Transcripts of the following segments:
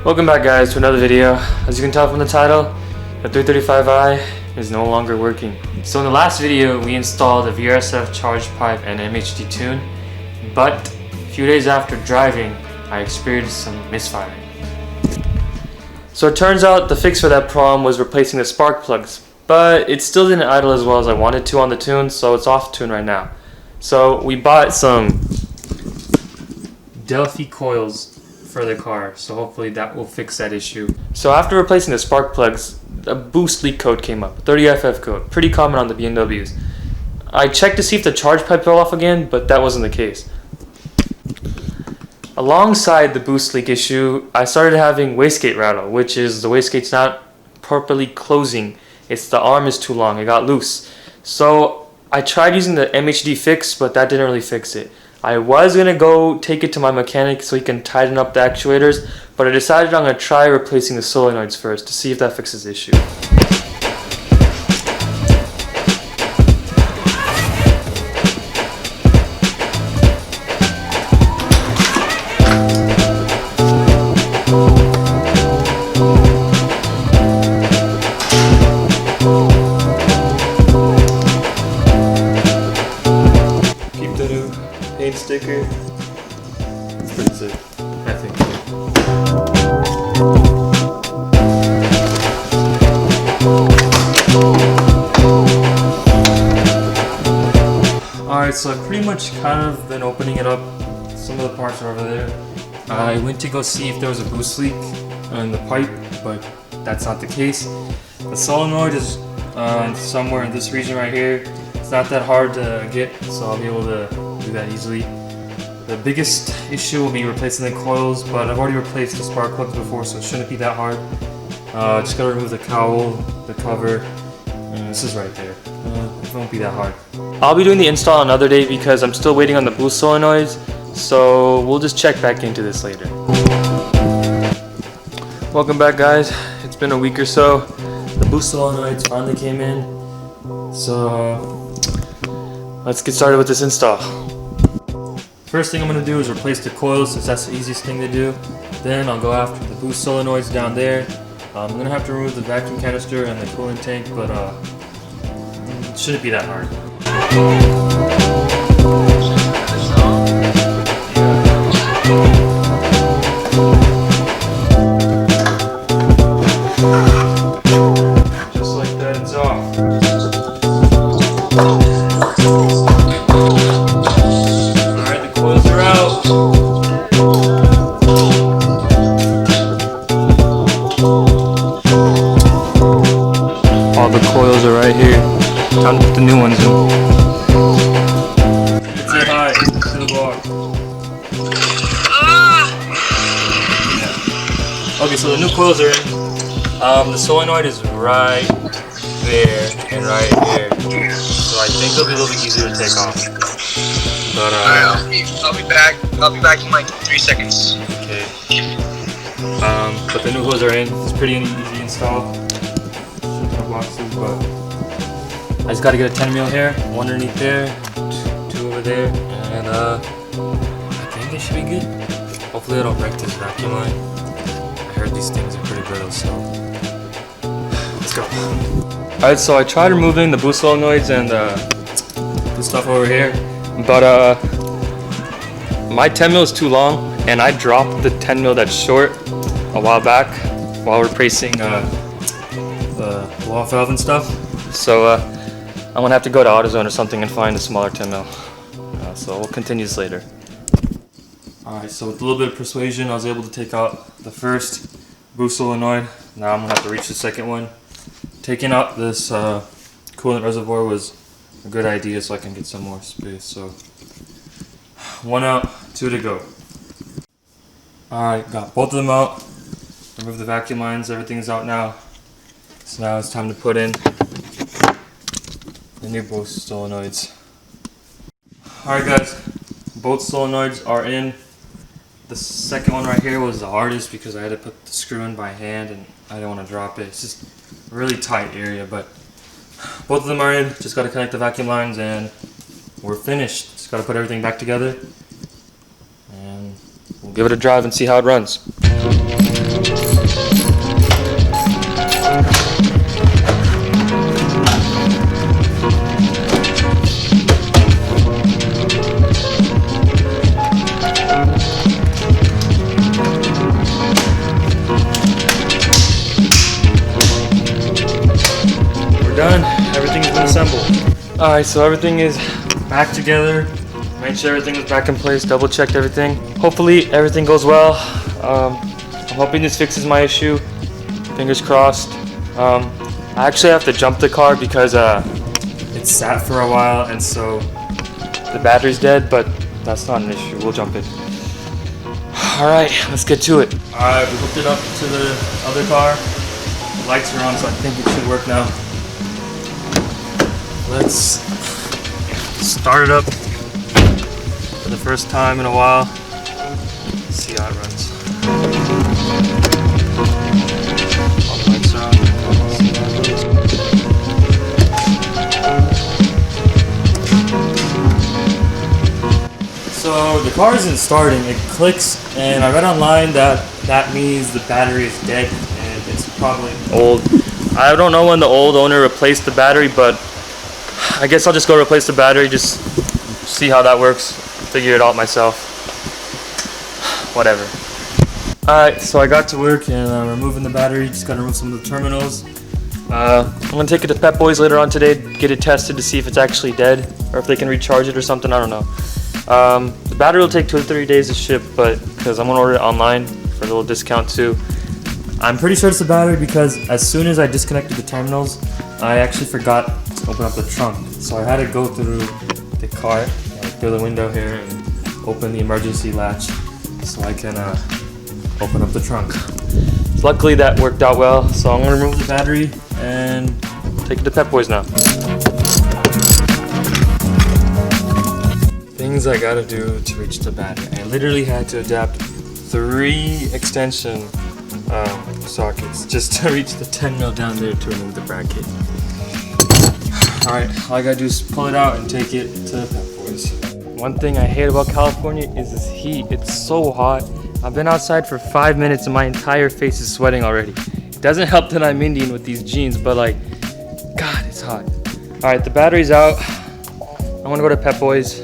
Welcome back guys to another video. As you can tell from the title, the 335i is no longer working. So in the last video we installed a VRSF charge pipe and MHD tune, but a few days after driving I experienced some misfiring. So it turns out the fix for that problem was replacing the spark plugs, but it still didn't idle as well as I wanted to on the tune, so it's off tune right now. So we bought some Delphi coils for the car, so hopefully that will fix that issue. So after replacing the spark plugs, a boost leak code came up, 30FF code, pretty common on the BMWs. I checked to see if the charge pipe fell off again, but that wasn't the case. Alongside the boost leak issue, I started having wastegate rattle, which is the wastegate's not properly closing. It's the arm is too long, it got loose. So I tried using the MHD fix, but that didn't really fix it. I was going to go take it to my mechanic so he can tighten up the actuators, but I decided I'm going to try replacing the solenoids first to see if that fixes the issue. Keep the new paint sticker. It's pretty sick, I think. Alright, so I've pretty much kind of been opening it up. Some of the parts are over there. I went to go see if there was a boost leak in the pipe, but that's not the case. The solenoid is somewhere in this region right here. It's not that hard to get, so I'll be able to do that easily. The biggest issue will be replacing the coils, but I've already replaced the spark plugs before, so it shouldn't be that hard. Just gotta remove the cowl, the cover, and this is right there. It won't be that hard. I'll be doing the install another day because I'm still waiting on the boost solenoids, so we'll just check back into this later. Welcome back guys, it's been a week or so. The boost solenoids finally came in, so let's get started with this install. First thing I'm going to do is replace the coils since that's the easiest thing to do. Then I'll go after the boost solenoids down there. I'm going to have to remove the vacuum canister and the coolant tank, but it shouldn't be that hard. Just like that, it's off. All the coils are right here. Time to put the new ones in. It's it high to the bar. Okay, so the new coils are in. The solenoid is right there and right here. So I think they'll be a little bit easier to take off. But I'll be back. I'll be back in like 3 seconds. Okay. But the new hose are in. It's pretty easy install. Boxes, but I just gotta get a 10 mil here, one underneath there, two over there, and I think they should be good. Hopefully I don't break this vacuum line. I heard these things are pretty brittle, so let's go. Alright, so I tried removing the boost solenoids and this stuff over here, but my 10 mil is too long, and I dropped the 10 mil that's short a while back while replacing the blow-off valve and stuff. So I'm gonna have to go to AutoZone or something and find a smaller 10 mil. So we'll continue this later. Alright, so with a little bit of persuasion I was able to take out the first boost solenoid. Now I'm gonna have to reach the second one. Taking out this coolant reservoir was a good idea so I can get some more space. So one out, two to go. Alright, got both of them out. Remove the vacuum lines, everything's out now. So now it's time to put in the new boost solenoids. Alright guys, both solenoids are in. The second one right here was the hardest because I had to put the screw in by hand and I didn't want to drop it. It's just a really tight area, but both of them are in. Just got to connect the vacuum lines and we're finished. Just got to put everything back together and we'll give it a drive and see how it runs. Done. Everything's been assembled. Alright, so everything is back together. Made sure everything was back in place, double checked everything. Hopefully everything goes well. I'm hoping this fixes my issue. Fingers crossed. I actually have to jump the car because it sat for a while and so the battery's dead, but that's not an issue. We'll jump it. Alright, let's get to it. Alright, we hooked it up to the other car. The lights are on, so I think it should work now. Let's start it up for the first time in a while. See how it runs. All the lights are on. See how it goes. So the car isn't starting. It clicks, and I read online that means the battery is dead and it's probably old. I don't know when the old owner replaced the battery, but I guess I'll just go replace the battery, just see how that works, figure it out myself, whatever. Alright, so I got to work and I'm removing the battery, just gotta remove some of the terminals. I'm gonna take it to Pep Boys later on today, get it tested to see if it's actually dead, or if they can recharge it or something, I don't know. The battery will take 2 to 3 days to ship, but because I'm gonna order it online for a little discount too. I'm pretty sure it's the battery because as soon as I disconnected the terminals, I actually forgot to open up the trunk. So I had to go through the car, through the window here, and open the emergency latch so I can open up the trunk. So luckily that worked out well, so I'm gonna remove the battery and take it to Pep Boys now. Things I gotta do to reach the battery. I literally had to adapt 3 extension sockets just to reach the 10mm down there to remove the bracket. Alright, all I gotta do is pull it out and take it to Pep Boys. One thing I hate about California is this heat. It's so hot. I've been outside for 5 minutes and my entire face is sweating already. It doesn't help that I'm Indian with these jeans, but like, God, it's hot. Alright, the battery's out. I wanna go to Pep Boys.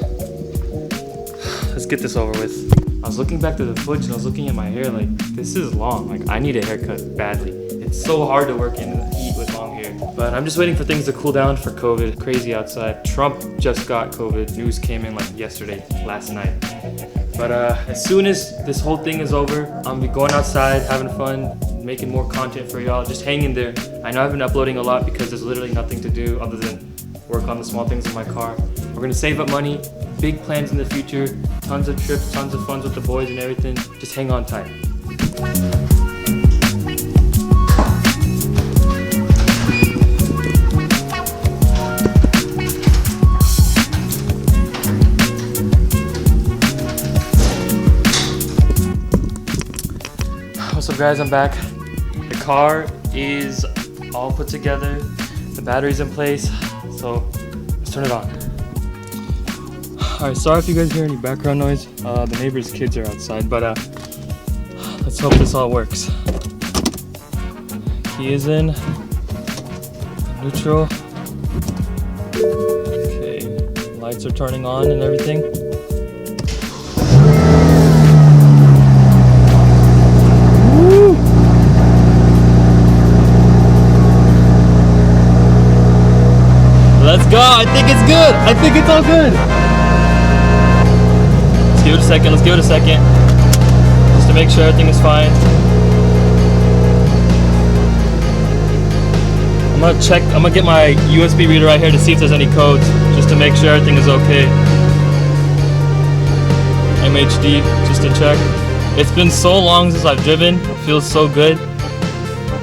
Let's get this over with. I was looking back to the footage and I was looking at my hair like, this is long. Like, I need a haircut badly. It's so hard to work in the heat with long hair. But I'm just waiting for things to cool down for COVID. Crazy outside. Trump just got COVID. News came in like yesterday, last night. But as soon as this whole thing is over, I'm gonna be going outside, having fun, making more content for y'all. Just hang in there. I know I've been uploading a lot because there's literally nothing to do other than work on the small things in my car. We're gonna save up money, big plans in the future, tons of trips, tons of fun with the boys and everything. Just hang on tight. What's up guys, I'm back. The car is all put together, the battery's in place, so let's turn it on. Alright, sorry if you guys hear any background noise. The neighbor's kids are outside, but let's hope this all works. Key is in. Neutral. Okay, lights are turning on and everything. Woo! Let's go! I think it's good! I think it's all good! Let's give it a second, just to make sure everything is fine. I'm gonna get my USB reader right here to see if there's any codes, just to make sure everything is okay. MHD, just to check. It's been so long since I've driven, it feels so good.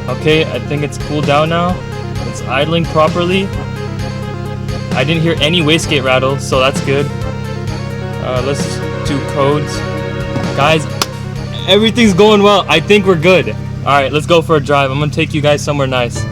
Okay, I think it's cooled down now. It's idling properly. I didn't hear any wastegate rattle, so that's good. Let's do codes. Guys, everything's going well. I think we're good. Alright, let's go for a drive. I'm gonna take you guys somewhere nice.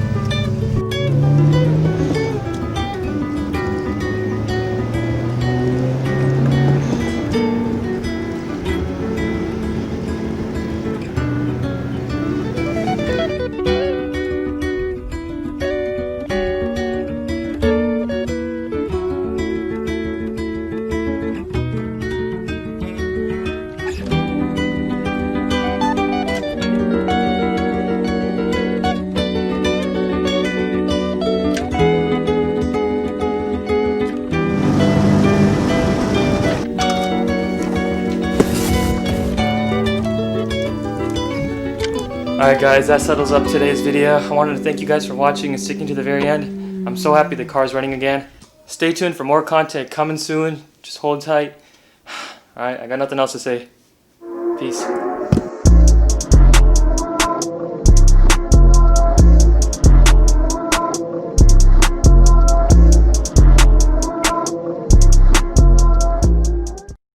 Alright guys, that settles up today's video. I wanted to thank you guys for watching and sticking to the very end. I'm so happy the car's running again. Stay tuned for more content coming soon. Just hold tight. Alright, I got nothing else to say. Peace.